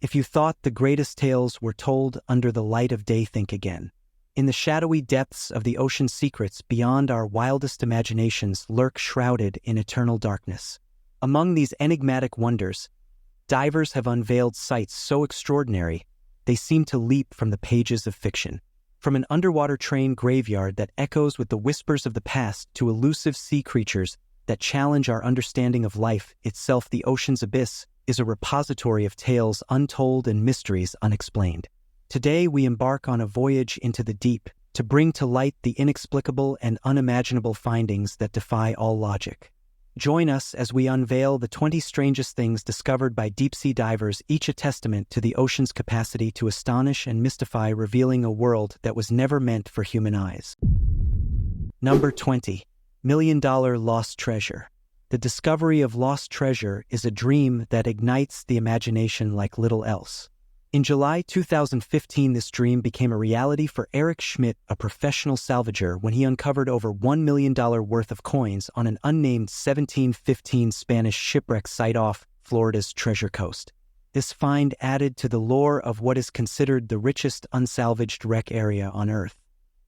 If you thought the greatest tales were told under the light of day, think again. In the shadowy depths of the ocean's secrets beyond our wildest imaginations lurk shrouded in eternal darkness. Among these enigmatic wonders, divers have unveiled sights so extraordinary they seem to leap from the pages of fiction. From an underwater train graveyard that echoes with the whispers of the past to elusive sea creatures that challenge our understanding of life itself, the ocean's abyss is a repository of tales untold and mysteries unexplained. Today we embark on a voyage into the deep to bring to light the inexplicable and unimaginable findings that defy all logic. Join us as we unveil the 20 strangest things discovered by deep-sea divers, each a testament to the ocean's capacity to astonish and mystify, revealing a world that was never meant for human eyes. Number 20. $1,000,000 Lost Treasure. The discovery of lost treasure is a dream that ignites the imagination like little else. In July 2015, this dream became a reality for Eric Schmidt, a professional salvager, when he uncovered over $1 million worth of coins on an unnamed 1715 Spanish shipwreck site off Florida's Treasure Coast. This find added to the lore of what is considered the richest unsalvaged wreck area on Earth.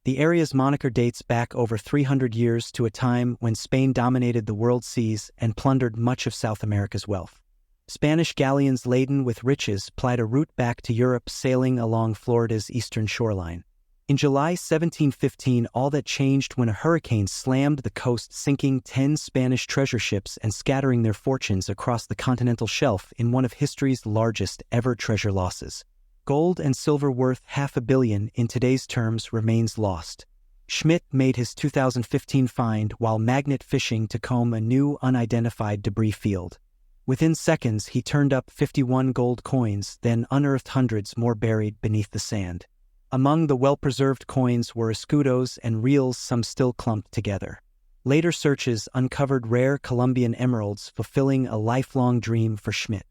The area's moniker dates back over 300 years to a time when Spain dominated the world seas and plundered much of South America's wealth. Spanish galleons laden with riches plied a route back to Europe, sailing along Florida's eastern shoreline. In July 1715, all that changed when a hurricane slammed the coast, sinking 10 Spanish treasure ships and scattering their fortunes across the continental shelf in one of history's largest ever treasure losses. Gold and silver worth $500 million in today's terms remains lost. Schmidt made his 2015 find while magnet fishing to comb a new unidentified debris field. Within seconds, he turned up 51 gold coins, then unearthed hundreds more buried beneath the sand. Among the well-preserved coins were escudos and reals, some still clumped together. Later searches uncovered rare Colombian emeralds, fulfilling a lifelong dream for Schmidt.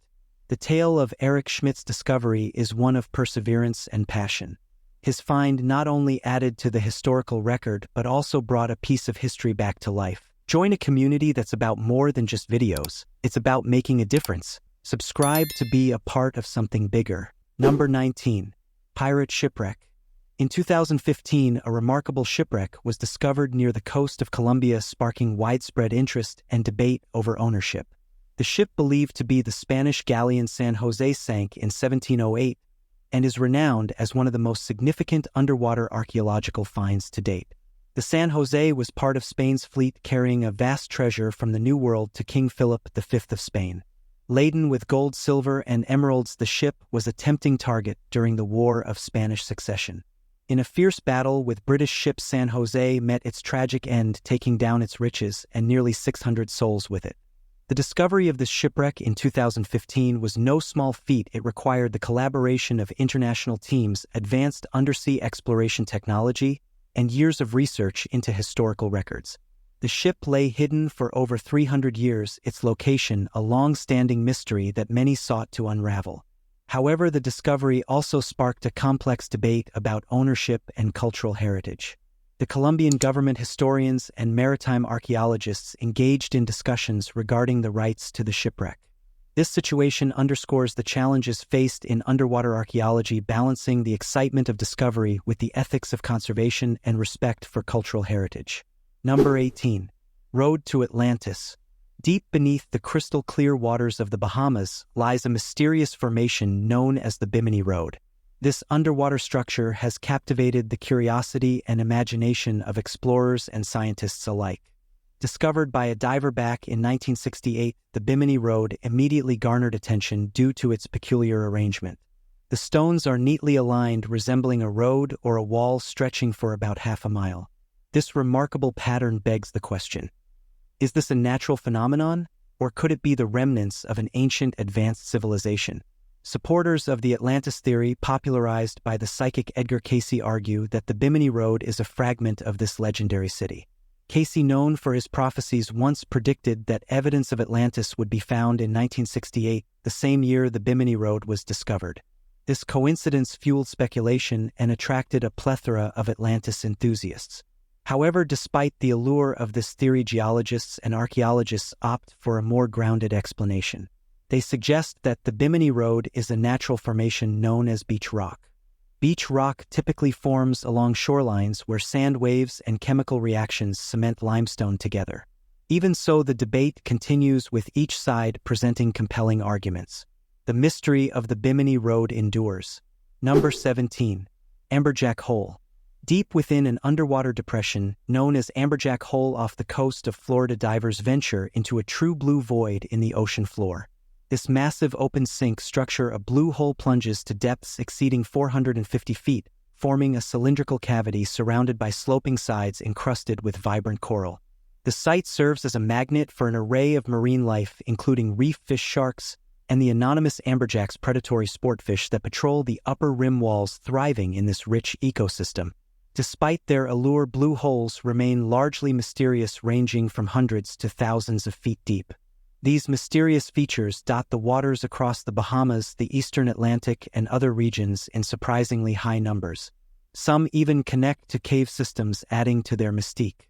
The tale of Eric Schmidt's discovery is one of perseverance and passion. His find not only added to the historical record but also brought a piece of history back to life. Join a community that's about more than just videos. It's about making a difference. Subscribe to be a part of something bigger. Number 19. Pirate Shipwreck. In 2015, a remarkable shipwreck was discovered near the coast of Colombia, sparking widespread interest and debate over ownership. The ship, believed to be the Spanish galleon San Jose, sank in 1708 and is renowned as one of the most significant underwater archaeological finds to date. The San Jose was part of Spain's fleet, carrying a vast treasure from the New World to King Philip V of Spain. Laden with gold, silver, and emeralds, the ship was a tempting target during the War of Spanish Succession. In a fierce battle with British ships, San Jose met its tragic end, taking down its riches and nearly 600 souls with it. The discovery of this shipwreck in 2015 was no small feat. It required the collaboration of international teams, advanced undersea exploration technology, and years of research into historical records. The ship lay hidden for over 300 years, its location a long-standing mystery that many sought to unravel. However, the discovery also sparked a complex debate about ownership and cultural heritage. The Colombian government, historians, and maritime archaeologists engaged in discussions regarding the rights to the shipwreck. This situation underscores the challenges faced in underwater archaeology, balancing the excitement of discovery with the ethics of conservation and respect for cultural heritage. Number 18. Road to Atlantis. Deep beneath the crystal-clear waters of the Bahamas lies a mysterious formation known as the Bimini Road. This underwater structure has captivated the curiosity and imagination of explorers and scientists alike. Discovered by a diver back in 1968, the Bimini Road immediately garnered attention due to its peculiar arrangement. The stones are neatly aligned, resembling a road or a wall stretching for about half a mile. This remarkable pattern begs the question: is this a natural phenomenon, or could it be the remnants of an ancient advanced civilization? Supporters of the Atlantis theory, popularized by the psychic Edgar Cayce, argue that the Bimini Road is a fragment of this legendary city. Cayce, known for his prophecies, once predicted that evidence of Atlantis would be found in 1968, the same year the Bimini Road was discovered. This coincidence fueled speculation and attracted a plethora of Atlantis enthusiasts. However, despite the allure of this theory, geologists and archaeologists opt for a more grounded explanation. They suggest that the Bimini Road is a natural formation known as beach rock. Beach rock typically forms along shorelines where sand waves and chemical reactions cement limestone together. Even so, the debate continues, with each side presenting compelling arguments. The mystery of the Bimini Road endures. Number 17. Amberjack Hole. Deep within an underwater depression known as Amberjack Hole off the coast of Florida, divers venture into a true blue void in the ocean floor. This massive open sink structure, a blue hole, plunges to depths exceeding 450 feet, forming a cylindrical cavity surrounded by sloping sides encrusted with vibrant coral. The site serves as a magnet for an array of marine life, including reef fish, sharks, and the anonymous amberjacks, predatory sportfish that patrol the upper rim walls, thriving in this rich ecosystem. Despite their allure, blue holes remain largely mysterious, ranging from hundreds to thousands of feet deep. These mysterious features dot the waters across the Bahamas, the eastern Atlantic, and other regions in surprisingly high numbers. Some even connect to cave systems, adding to their mystique.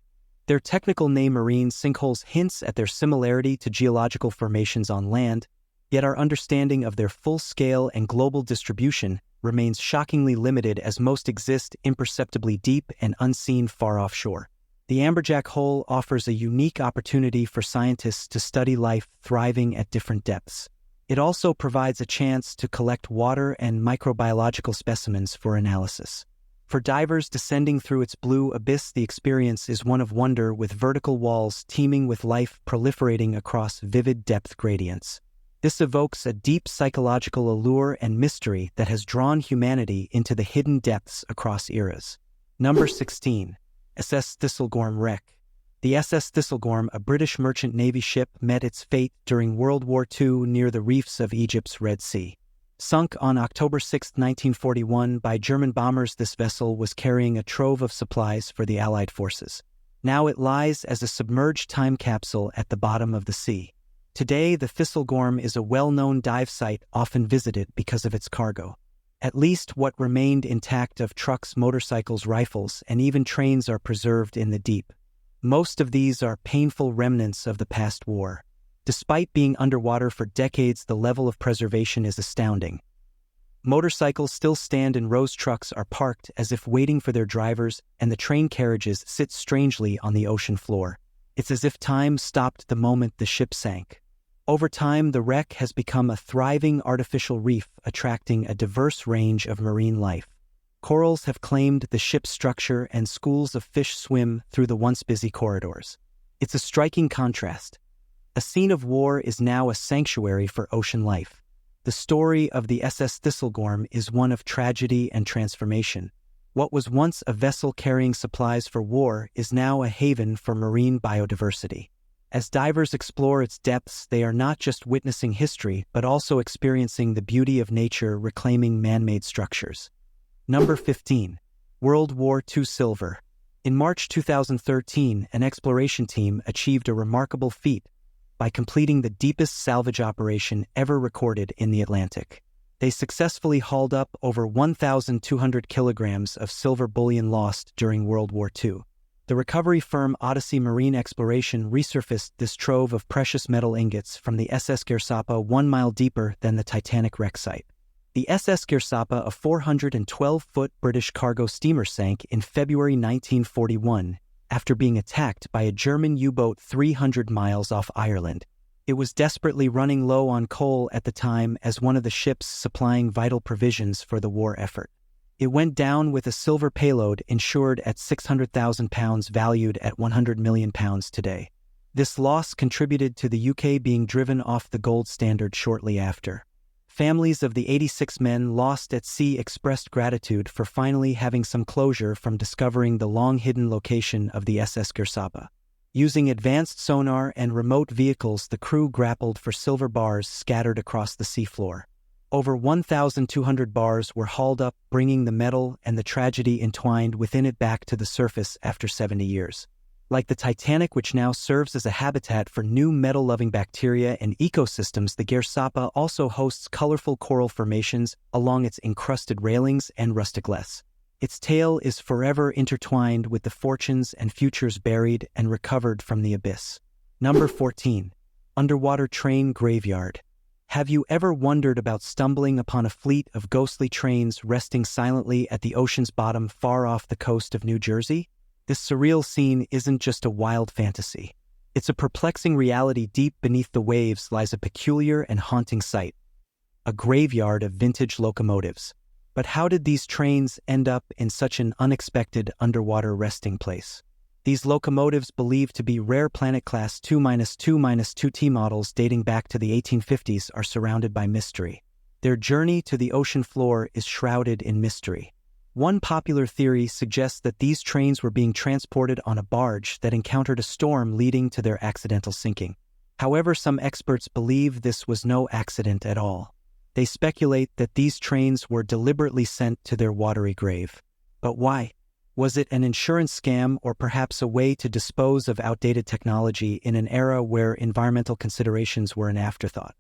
Their technical name, marine sinkholes, hints at their similarity to geological formations on land, yet our understanding of their full scale and global distribution remains shockingly limited, as most exist imperceptibly deep and unseen far offshore. The Amberjack Hole offers a unique opportunity for scientists to study life thriving at different depths. It also provides a chance to collect water and microbiological specimens for analysis. For divers descending through its blue abyss, the experience is one of wonder, with vertical walls teeming with life proliferating across vivid depth gradients. This evokes a deep psychological allure and mystery that has drawn humanity into the hidden depths across eras. Number 16. SS Thistlegorm Wreck. The SS Thistlegorm, a British merchant navy ship, met its fate during World War II near the reefs of Egypt's Red Sea. Sunk on October 6, 1941 by German bombers, this vessel was carrying a trove of supplies for the Allied forces. Now it lies as a submerged time capsule at the bottom of the sea. Today, the Thistlegorm is a well-known dive site, often visited because of its cargo. At least what remained intact of trucks, motorcycles, rifles, and even trains are preserved in the deep. Most of these are painful remnants of the past war. Despite being underwater for decades, the level of preservation is astounding. Motorcycles still stand in rows, trucks are parked as if waiting for their drivers, and the train carriages sit strangely on the ocean floor. It's as if time stopped the moment the ship sank. Over time, the wreck has become a thriving artificial reef, attracting a diverse range of marine life. Corals have claimed the ship's structure, and schools of fish swim through the once busy corridors. It's a striking contrast. A scene of war is now a sanctuary for ocean life. The story of the SS Thistlegorm is one of tragedy and transformation. What was once a vessel carrying supplies for war is now a haven for marine biodiversity. As divers explore its depths, they are not just witnessing history, but also experiencing the beauty of nature reclaiming man-made structures. Number 15. World War II Silver. In March 2013, an exploration team achieved a remarkable feat by completing the deepest salvage operation ever recorded in the Atlantic. They successfully hauled up over 1,200 kilograms of silver bullion lost during World War II. The recovery firm Odyssey Marine Exploration resurfaced this trove of precious metal ingots from the SS Gersapa 1 mile deeper than the Titanic wreck site. The SS Gersapa, a 412-foot British cargo steamer, sank in February 1941 after being attacked by a German U-boat 300 miles off Ireland. It was desperately running low on coal at the time, as one of the ships supplying vital provisions for the war effort. It went down with a silver payload insured at £600,000, valued at £100 million today. This loss contributed to the UK being driven off the gold standard shortly after. Families of the 86 men lost at sea expressed gratitude for finally having some closure from discovering the long-hidden location of the SS Gersapa. Using advanced sonar and remote vehicles, the crew grappled for silver bars scattered across the seafloor. Over 1,200 bars were hauled up, bringing the metal and the tragedy entwined within it back to the surface after 70 years. Like the Titanic, which now serves as a habitat for new metal-loving bacteria and ecosystems, the Gersapa also hosts colorful coral formations along its encrusted railings and rustic less. Its tale is forever intertwined with the fortunes and futures buried and recovered from the abyss. Number 14. Underwater Train Graveyard. Have you ever wondered about stumbling upon a fleet of ghostly trains resting silently at the ocean's bottom far off the coast of New Jersey? This surreal scene isn't just a wild fantasy. It's a perplexing reality. Deep beneath the waves lies a peculiar and haunting sight, a graveyard of vintage locomotives. But how did these trains end up in such an unexpected underwater resting place? These locomotives, believed to be rare Planet Class 2-2-2T models dating back to the 1850s, are surrounded by mystery. Their journey to the ocean floor is shrouded in mystery. One popular theory suggests that these trains were being transported on a barge that encountered a storm leading to their accidental sinking. However, some experts believe this was no accident at all. They speculate that these trains were deliberately sent to their watery grave. But why? Was it an insurance scam, or perhaps a way to dispose of outdated technology in an era where environmental considerations were an afterthought?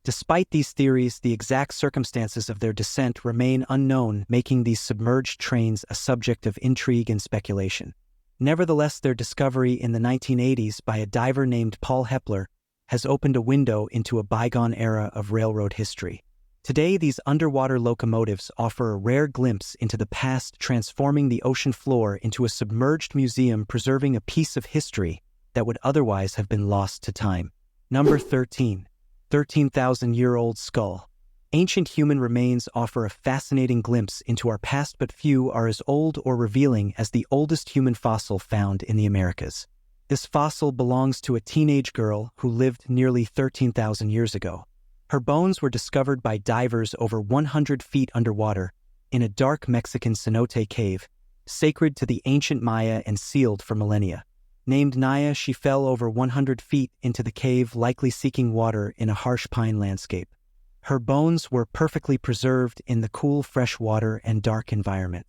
Despite these theories, the exact circumstances of their descent remain unknown, making these submerged trains a subject of intrigue and speculation. Nevertheless, their discovery in the 1980s by a diver named Paul Hepler has opened a window into a bygone era of railroad history. Today, these underwater locomotives offer a rare glimpse into the past, transforming the ocean floor into a submerged museum, preserving a piece of history that would otherwise have been lost to time. Number 13. 13,000-year-old skull. Ancient human remains offer a fascinating glimpse into our past, but few are as old or revealing as the oldest human fossil found in the Americas. This fossil belongs to a teenage girl who lived nearly 13,000 years ago. Her bones were discovered by divers over 100 feet underwater in a dark Mexican cenote cave, sacred to the ancient Maya and sealed for millennia. Named Naya, she fell over 100 feet into the cave, likely seeking water in a harsh pine landscape. Her bones were perfectly preserved in the cool, fresh water and dark environment.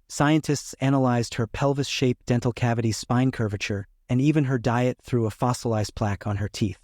Scientists analyzed her pelvis-shaped dental cavity, spine curvature, and even her diet through a fossilized plaque on her teeth.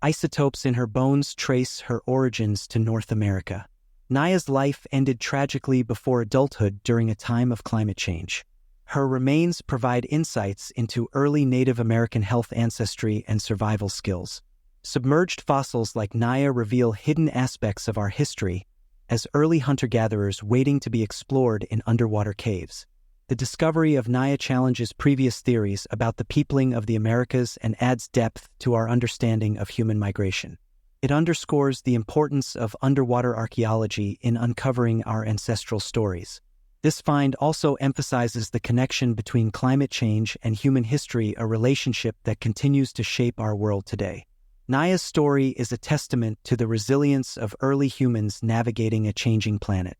Isotopes in her bones trace her origins to North America. Naya's life ended tragically before adulthood during a time of climate change. Her remains provide insights into early Native American health ancestry and survival skills. Submerged fossils like Naya reveal hidden aspects of our history as early hunter-gatherers waiting to be explored in underwater caves. The discovery of Naya challenges previous theories about the peopling of the Americas and adds depth to our understanding of human migration. It underscores the importance of underwater archaeology in uncovering our ancestral stories. This find also emphasizes the connection between climate change and human history, a relationship that continues to shape our world today. Naya's story is a testament to the resilience of early humans navigating a changing planet.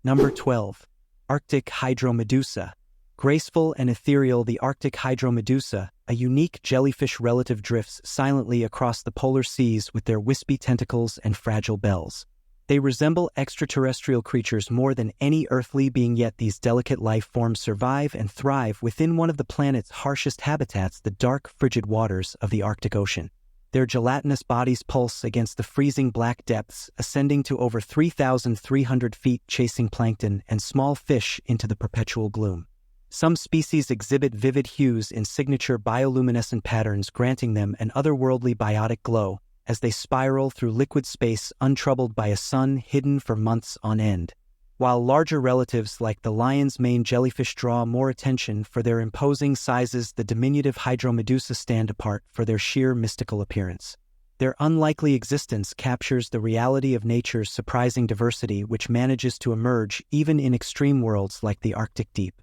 Number 12. Arctic hydromedusa. Graceful and ethereal, the Arctic hydromedusa, a unique jellyfish relative, drifts silently across the polar seas with their wispy tentacles and fragile bells. They resemble extraterrestrial creatures more than any earthly being, yet these delicate life forms survive and thrive within one of the planet's harshest habitats, the dark, frigid waters of the Arctic Ocean. Their gelatinous bodies pulse against the freezing black depths, ascending to over 3,300 feet, chasing plankton and small fish into the perpetual gloom. Some species exhibit vivid hues in signature bioluminescent patterns, granting them an otherworldly biotic glow as they spiral through liquid space, untroubled by a sun hidden for months on end. While larger relatives like the lion's mane jellyfish draw more attention for their imposing sizes, the diminutive hydromedusa stand apart for their sheer mystical appearance. Their unlikely existence captures the reality of nature's surprising diversity, which manages to emerge even in extreme worlds like the Arctic deep.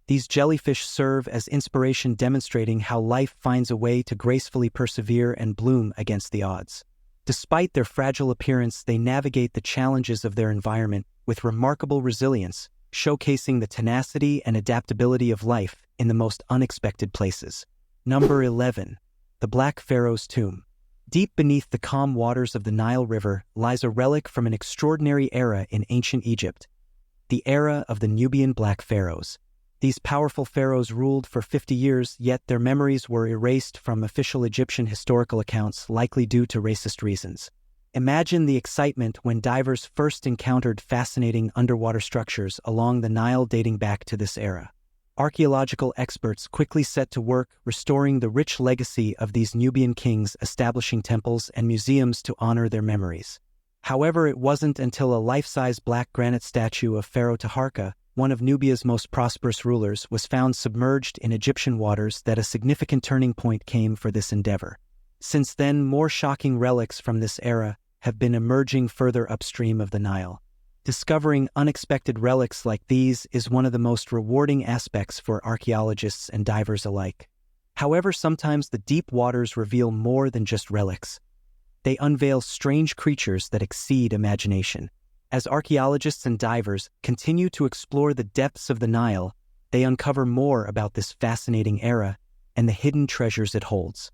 These jellyfish serve as inspiration, demonstrating how life finds a way to gracefully persevere and bloom against the odds. Despite their fragile appearance, they navigate the challenges of their environment with remarkable resilience, showcasing the tenacity and adaptability of life in the most unexpected places. Number 11. The Black Pharaoh's Tomb. Deep beneath the calm waters of the Nile River lies a relic from an extraordinary era in ancient Egypt, the era of the Nubian Black Pharaohs. These powerful pharaohs ruled for 50 years, yet their memories were erased from official Egyptian historical accounts, likely due to racist reasons. Imagine the excitement when divers first encountered fascinating underwater structures along the Nile dating back to this era. Archaeological experts quickly set to work restoring the rich legacy of these Nubian kings, establishing temples and museums to honor their memories. However, it wasn't until a life-size black granite statue of Pharaoh Taharqa, one of Nubia's most prosperous rulers, was found submerged in Egyptian waters that a significant turning point came for this endeavor. Since then, more shocking relics from this era have been emerging further upstream of the Nile. Discovering unexpected relics like these is one of the most rewarding aspects for archaeologists and divers alike. However, sometimes the deep waters reveal more than just relics. They unveil strange creatures that exceed imagination. As archaeologists and divers continue to explore the depths of the Nile, they uncover more about this fascinating era and the hidden treasures it holds.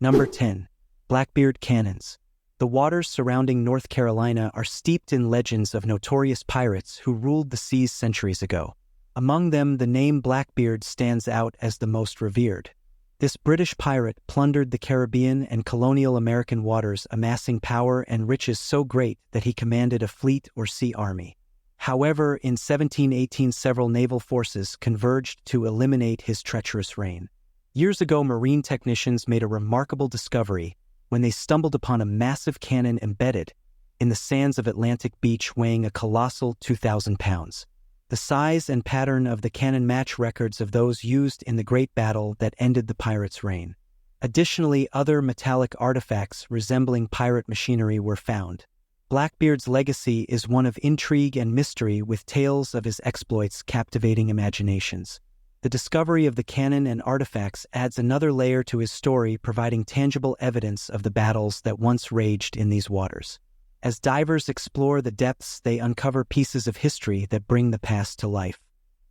Number 10. Blackbeard Cannons. The waters surrounding North Carolina are steeped in legends of notorious pirates who ruled the seas centuries ago. Among them, the name Blackbeard stands out as the most revered. This British pirate plundered the Caribbean and colonial American waters, amassing power and riches so great that he commanded a fleet or sea army. However, in 1718, several naval forces converged to eliminate his treacherous reign. Years ago, marine technicians made a remarkable discovery when they stumbled upon a massive cannon embedded in the sands of Atlantic Beach, weighing a colossal 2,000 pounds. The size and pattern of the cannon match records of those used in the Great Battle that ended the pirates' reign. Additionally, other metallic artifacts resembling pirate machinery were found. Blackbeard's legacy is one of intrigue and mystery, with tales of his exploits captivating imaginations. The discovery of the cannon and artifacts adds another layer to his story, providing tangible evidence of the battles that once raged in these waters. As divers explore the depths, they uncover pieces of history that bring the past to life.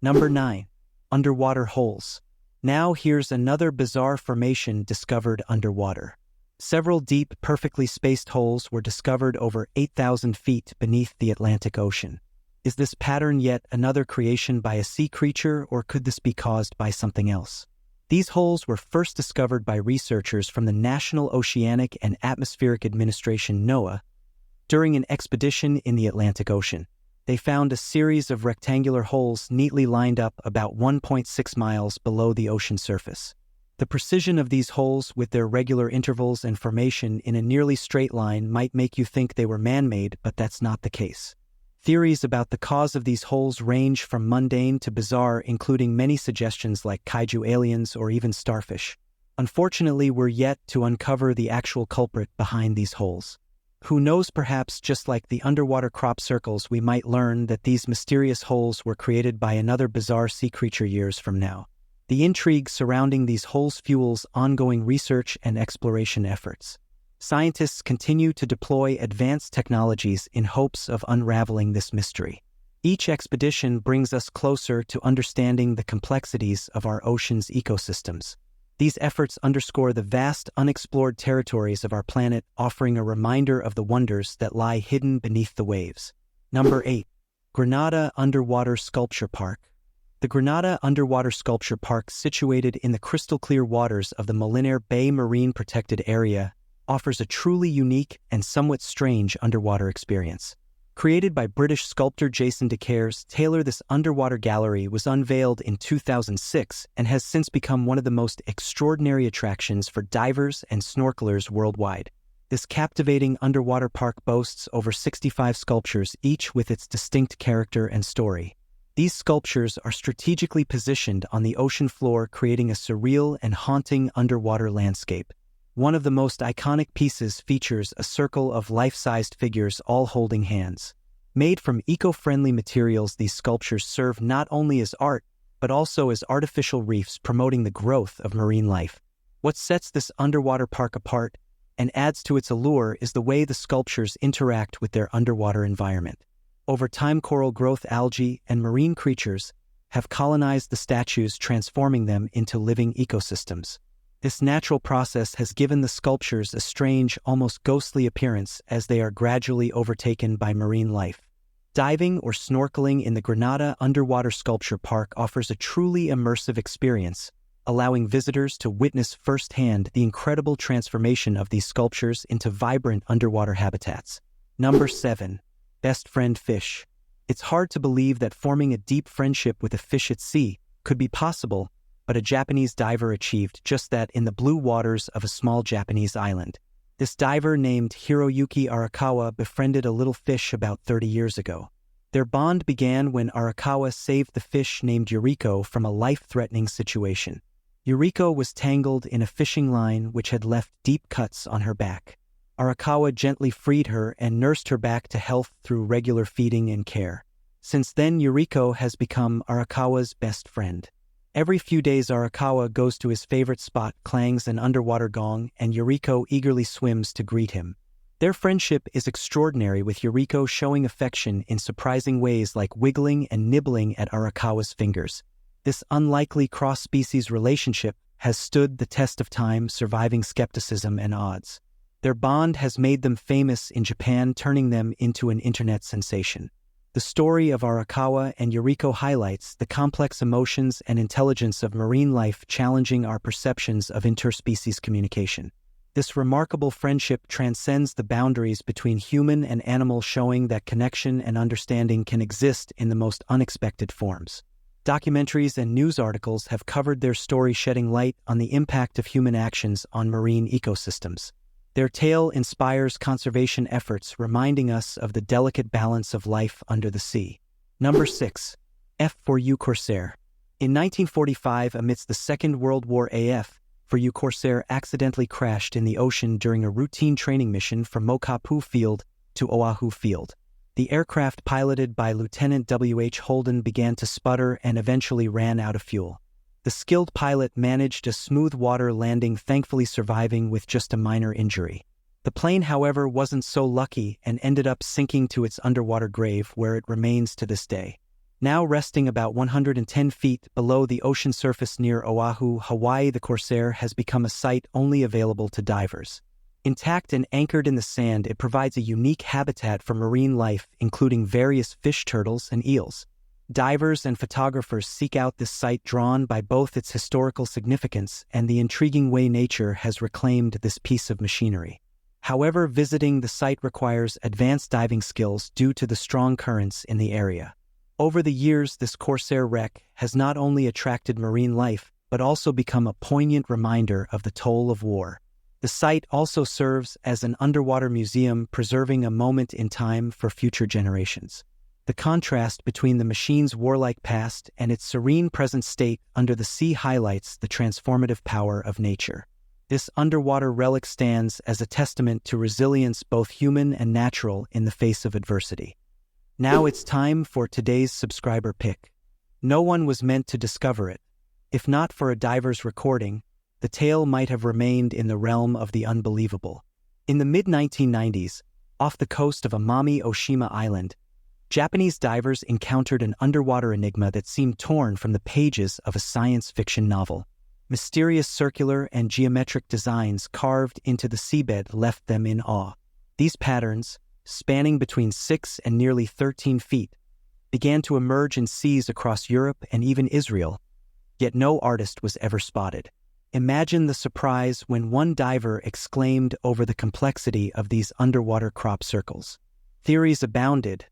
Number 9. Underwater holes. Now here's another bizarre formation discovered underwater. Several deep, perfectly spaced holes were discovered over 8,000 feet beneath the Atlantic Ocean. Is this pattern yet another creation by a sea creature, or could this be caused by something else? These holes were first discovered by researchers from the National Oceanic and Atmospheric Administration (NOAA) during an expedition in the Atlantic Ocean. They found a series of rectangular holes neatly lined up about 1.6 miles below the ocean surface. The precision of these holes, with their regular intervals and formation in a nearly straight line, might make you think they were man-made, but that's not the case. Theories about the cause of these holes range from mundane to bizarre, including many suggestions like kaiju aliens or even starfish. Unfortunately, we're yet to uncover the actual culprit behind these holes. Who knows, perhaps just like the underwater crop circles, we might learn that these mysterious holes were created by another bizarre sea creature years from now. The intrigue surrounding these holes fuels ongoing research and exploration efforts. Scientists continue to deploy advanced technologies in hopes of unraveling this mystery. Each expedition brings us closer to understanding the complexities of our ocean's ecosystems. These efforts underscore the vast, unexplored territories of our planet, offering a reminder of the wonders that lie hidden beneath the waves. Number 8. Granada Underwater Sculpture Park. The Granada Underwater Sculpture Park, situated in the crystal-clear waters of the Molinaire Bay Marine Protected Area, offers a truly unique and somewhat strange underwater experience. Created by British sculptor Jason Decaires Taylor, this underwater gallery was unveiled in 2006 and has since become one of the most extraordinary attractions for divers and snorkelers worldwide. This captivating underwater park boasts over 65 sculptures, each with its distinct character and story. These sculptures are strategically positioned on the ocean floor, creating a surreal and haunting underwater landscape. One of the most iconic pieces features a circle of life-sized figures all holding hands. Made from eco-friendly materials, these sculptures serve not only as art, but also as artificial reefs, promoting the growth of marine life. What sets this underwater park apart and adds to its allure is the way the sculptures interact with their underwater environment. Over time, coral growth, algae, and marine creatures have colonized the statues, transforming them into living ecosystems. This natural process has given the sculptures a strange, almost ghostly appearance as they are gradually overtaken by marine life. Diving or snorkeling in the Granada Underwater Sculpture Park offers a truly immersive experience, allowing visitors to witness firsthand the incredible transformation of these sculptures into vibrant underwater habitats. Number 7. Best friend fish. It's hard to believe that forming a deep friendship with a fish at sea could be possible, but a Japanese diver achieved just that in the blue waters of a small Japanese island. This diver named Hiroyuki Arakawa befriended a little fish about 30 years ago. Their bond began when Arakawa saved the fish named Yuriko from a life-threatening situation. Yuriko was tangled in a fishing line which had left deep cuts on her back. Arakawa gently freed her and nursed her back to health through regular feeding and care. Since then, Yuriko has become Arakawa's best friend. Every few days, Arakawa goes to his favorite spot, clangs an underwater gong, and Yuriko eagerly swims to greet him. Their friendship is extraordinary, with Yuriko showing affection in surprising ways like wiggling and nibbling at Arakawa's fingers. This unlikely cross-species relationship has stood the test of time, surviving skepticism and odds. Their bond has made them famous in Japan, turning them into an internet sensation. The story of Arakawa and Yuriko highlights the complex emotions and intelligence of marine life, challenging our perceptions of interspecies communication. This remarkable friendship transcends the boundaries between human and animal, showing that connection and understanding can exist in the most unexpected forms. Documentaries and news articles have covered their story, shedding light on the impact of human actions on marine ecosystems. Their tale inspires conservation efforts, reminding us of the delicate balance of life under the sea. Number 6. F4U Corsair. In 1945, amidst the Second World War, F4U Corsair accidentally crashed in the ocean during a routine training mission from Mokapu Field to Oahu Field. The aircraft, piloted by Lieutenant W.H. Holden, began to sputter and eventually ran out of fuel. The skilled pilot managed a smooth water landing, thankfully surviving with just a minor injury. The plane, however, wasn't so lucky and ended up sinking to its underwater grave, where it remains to this day. Now resting about 110 feet below the ocean surface near Oahu, Hawaii, the Corsair has become a sight only available to divers. Intact and anchored in the sand, it provides a unique habitat for marine life, including various fish, turtles, and eels. Divers and photographers seek out this site, drawn by both its historical significance and the intriguing way nature has reclaimed this piece of machinery. However, visiting the site requires advanced diving skills due to the strong currents in the area. Over the years, this Corsair wreck has not only attracted marine life, but also become a poignant reminder of the toll of war. The site also serves as an underwater museum, preserving a moment in time for future generations. The contrast between the machine's warlike past and its serene present state under the sea highlights the transformative power of nature. This underwater relic stands as a testament to resilience, both human and natural, in the face of adversity. Now it's time for today's subscriber pick. No one was meant to discover it. If not for a diver's recording, the tale might have remained in the realm of the unbelievable. In the mid-1990s, off the coast of Amami Oshima Island, Japanese divers encountered an underwater enigma that seemed torn from the pages of a science fiction novel. Mysterious circular and geometric designs carved into the seabed left them in awe. These patterns, spanning between 6 and nearly 13 feet, began to emerge in seas across Europe and even Israel, yet no artist was ever spotted. Imagine the surprise when one diver exclaimed over the complexity of these underwater crop circles. Theories abounded,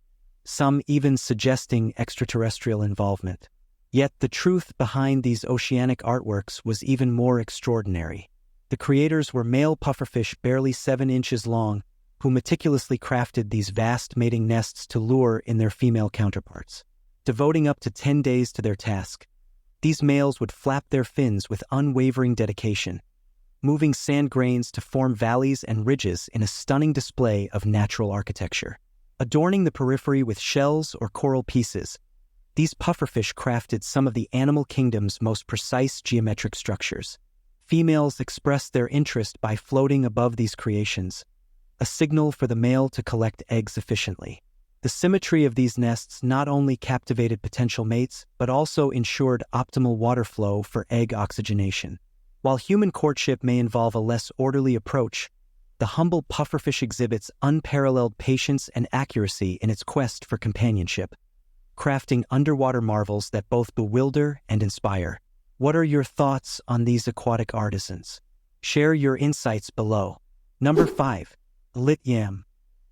some even suggesting extraterrestrial involvement. Yet the truth behind these oceanic artworks was even more extraordinary. The creators were male pufferfish barely 7 inches long, who meticulously crafted these vast mating nests to lure in their female counterparts. Devoting up to 10 days to their task, these males would flap their fins with unwavering dedication, moving sand grains to form valleys and ridges in a stunning display of natural architecture. Adorning the periphery with shells or coral pieces, these pufferfish crafted some of the animal kingdom's most precise geometric structures. Females expressed their interest by floating above these creations, a signal for the male to collect eggs efficiently. The symmetry of these nests not only captivated potential mates, but also ensured optimal water flow for egg oxygenation. While human courtship may involve a less orderly approach, the humble pufferfish exhibits unparalleled patience and accuracy in its quest for companionship, crafting underwater marvels that both bewilder and inspire. What are your thoughts on these aquatic artisans? Share your insights below. Number 5. Lit Yam.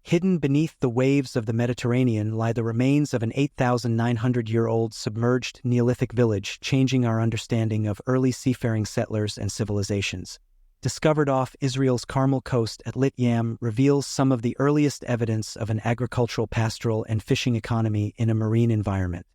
Hidden beneath the waves of the Mediterranean lie the remains of an 8,900-year-old submerged Neolithic village, changing our understanding of early seafaring settlers and civilizations. discovered off Israel's Carmel coast at Lit Yam, reveals some of the earliest evidence of an agricultural, pastoral, and fishing economy in a marine environment.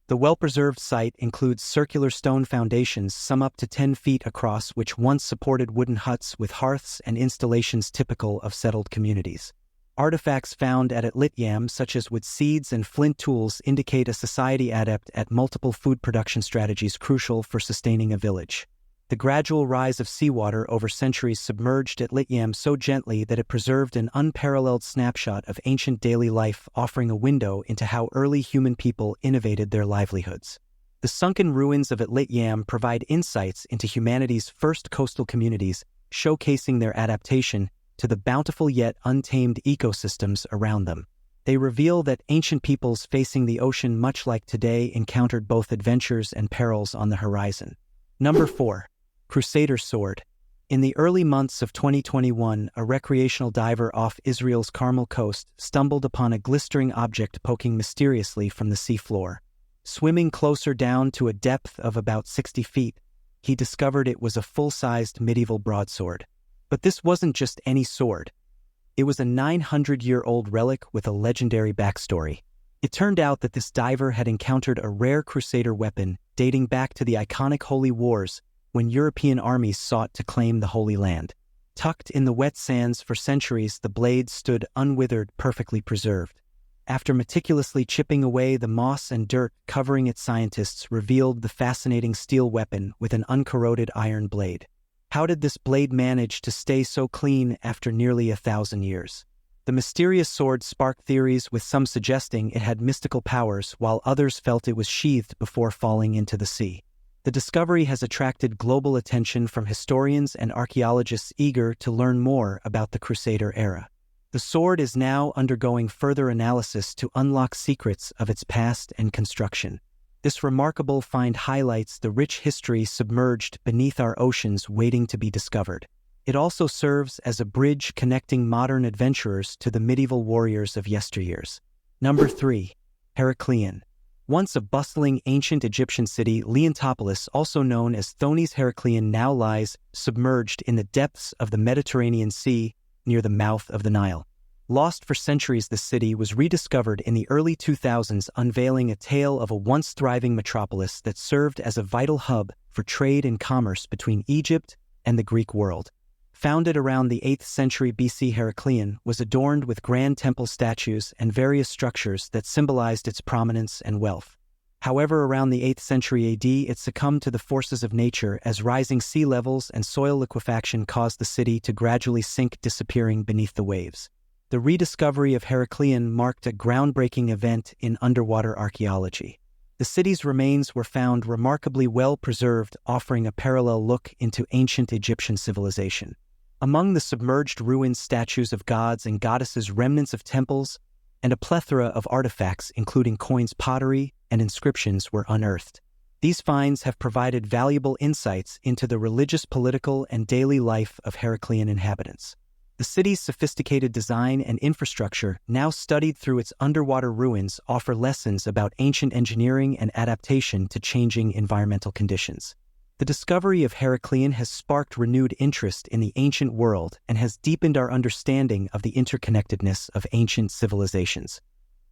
The well-preserved site includes circular stone foundations, some up to 10 feet across, which once supported wooden huts with hearths and installations typical of settled communities. Artifacts found at Lit Yam, such as wood seeds and flint tools, indicate a society adept at multiple food production strategies crucial for sustaining a village. The gradual rise of seawater over centuries submerged at Lit Yam so gently that it preserved an unparalleled snapshot of ancient daily life, offering a window into how early human people innovated their livelihoods. The sunken ruins of Lit Yam provide insights into humanity's first coastal communities, showcasing their adaptation to the bountiful yet untamed ecosystems around them. They reveal that ancient peoples facing the ocean, much like today, encountered both adventures and perils on the horizon. Number 4. Crusader Sword. In the early months of 2021, a recreational diver off Israel's Carmel coast stumbled upon a glistering object poking mysteriously from the seafloor. Swimming closer down to a depth of about 60 feet, he discovered it was a full-sized medieval broadsword. But this wasn't just any sword. It was a 900-year-old relic with a legendary backstory. It turned out that this diver had encountered a rare crusader weapon dating back to the iconic Holy Wars, when European armies sought to claim the Holy Land. Tucked in the wet sands for centuries, the blade stood unwithered, perfectly preserved. After meticulously chipping away the moss and dirt covering it, scientists revealed the fascinating steel weapon with an uncorroded iron blade. How did this blade manage to stay so clean after nearly 1,000 years? The mysterious sword sparked theories, with some suggesting it had mystical powers, while others felt it was sheathed before falling into the sea. The discovery has attracted global attention from historians and archaeologists eager to learn more about the Crusader era. The sword is now undergoing further analysis to unlock secrets of its past and construction. This remarkable find highlights the rich history submerged beneath our oceans waiting to be discovered. It also serves as a bridge connecting modern adventurers to the medieval warriors of yesteryears. Number 3. Heracleion. Once a bustling ancient Egyptian city, Leontopolis, also known as Thonis Heracleion, now lies submerged in the depths of the Mediterranean Sea near the mouth of the Nile. Lost for centuries, the city was rediscovered in the early 2000s, unveiling a tale of a once thriving metropolis that served as a vital hub for trade and commerce between Egypt and the Greek world. Founded around the 8th century BC, Heracleion was adorned with grand temple statues and various structures that symbolized its prominence and wealth. However, around the 8th century AD, it succumbed to the forces of nature as rising sea levels and soil liquefaction caused the city to gradually sink, disappearing beneath the waves. The rediscovery of Heracleion marked a groundbreaking event in underwater archaeology. The city's remains were found remarkably well preserved, offering a parallel look into ancient Egyptian civilization. Among the submerged ruins, statues of gods and goddesses, remnants of temples, and a plethora of artifacts, including coins, pottery, and inscriptions, were unearthed. These finds have provided valuable insights into the religious, political, and daily life of Heracleion inhabitants. The city's sophisticated design and infrastructure, now studied through its underwater ruins, offer lessons about ancient engineering and adaptation to changing environmental conditions. The discovery of Heracleion has sparked renewed interest in the ancient world and has deepened our understanding of the interconnectedness of ancient civilizations.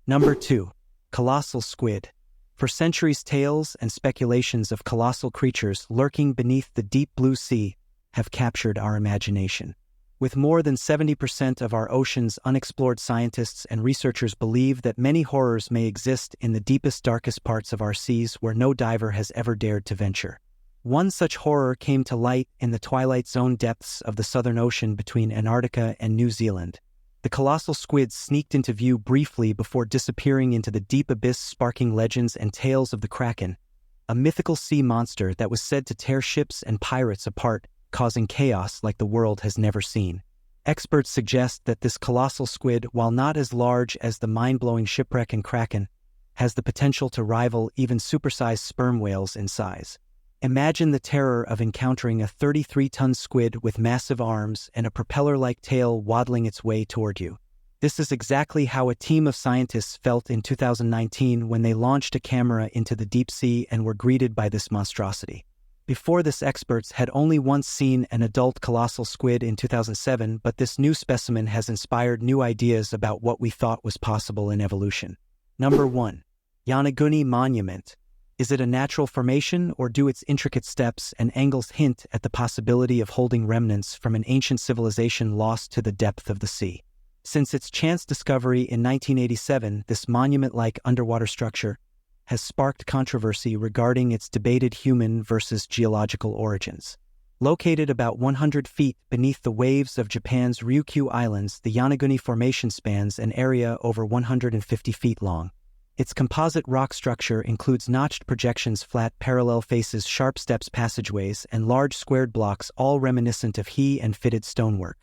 Number 2. Colossal Squid. For centuries, tales and speculations of colossal creatures lurking beneath the deep blue sea have captured our imagination. With more than 70% of our oceans unexplored, scientists and researchers believe that many horrors may exist in the deepest, darkest parts of our seas where no diver has ever dared to venture. One such horror came to light in the twilight zone depths of the Southern Ocean between Antarctica and New Zealand. The colossal squid sneaked into view briefly before disappearing into the deep abyss, sparking legends and tales of the Kraken, a mythical sea monster that was said to tear ships and pirates apart, causing chaos like the world has never seen. Experts suggest that this colossal squid, while not as large as the mind-blowing shipwreck and Kraken, has the potential to rival even supersized sperm whales in size. Imagine the terror of encountering a 33-ton squid with massive arms and a propeller-like tail waddling its way toward you. This is exactly how a team of scientists felt in 2019 when they launched a camera into the deep sea and were greeted by this monstrosity. Before this, experts had only once seen an adult colossal squid in 2007, but this new specimen has inspired new ideas about what we thought was possible in evolution. Number 1. Yonaguni Monument. Is it a natural formation, or do its intricate steps and angles hint at the possibility of holding remnants from an ancient civilization lost to the depth of the sea? Since its chance discovery in 1987, this monument-like underwater structure has sparked controversy regarding its debated human versus geological origins. Located about 100 feet beneath the waves of Japan's Ryukyu Islands, the Yonaguni Formation spans an area over 150 feet long. Its composite rock structure includes notched projections, flat parallel faces, sharp steps, passageways, and large squared blocks, all reminiscent of he and fitted stonework.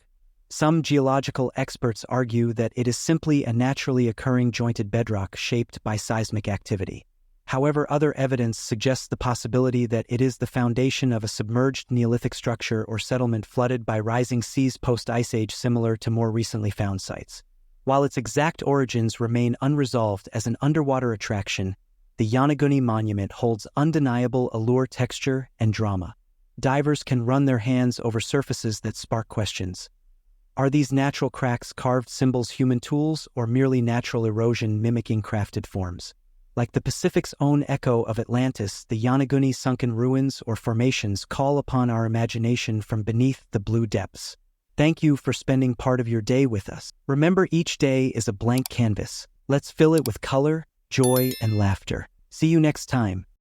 Some geological experts argue that it is simply a naturally occurring jointed bedrock shaped by seismic activity. However, other evidence suggests the possibility that it is the foundation of a submerged Neolithic structure or settlement flooded by rising seas post-Ice Age, similar to more recently found sites. While its exact origins remain unresolved as an underwater attraction, the Yonaguni Monument holds undeniable allure, texture, and drama. Divers can run their hands over surfaces that spark questions. Are these natural cracks carved symbols, human tools, or merely natural erosion mimicking crafted forms? Like the Pacific's own echo of Atlantis, the Yonaguni sunken ruins or formations call upon our imagination from beneath the blue depths. Thank you for spending part of your day with us. Remember, each day is a blank canvas. Let's fill it with color, joy, and laughter. See you next time.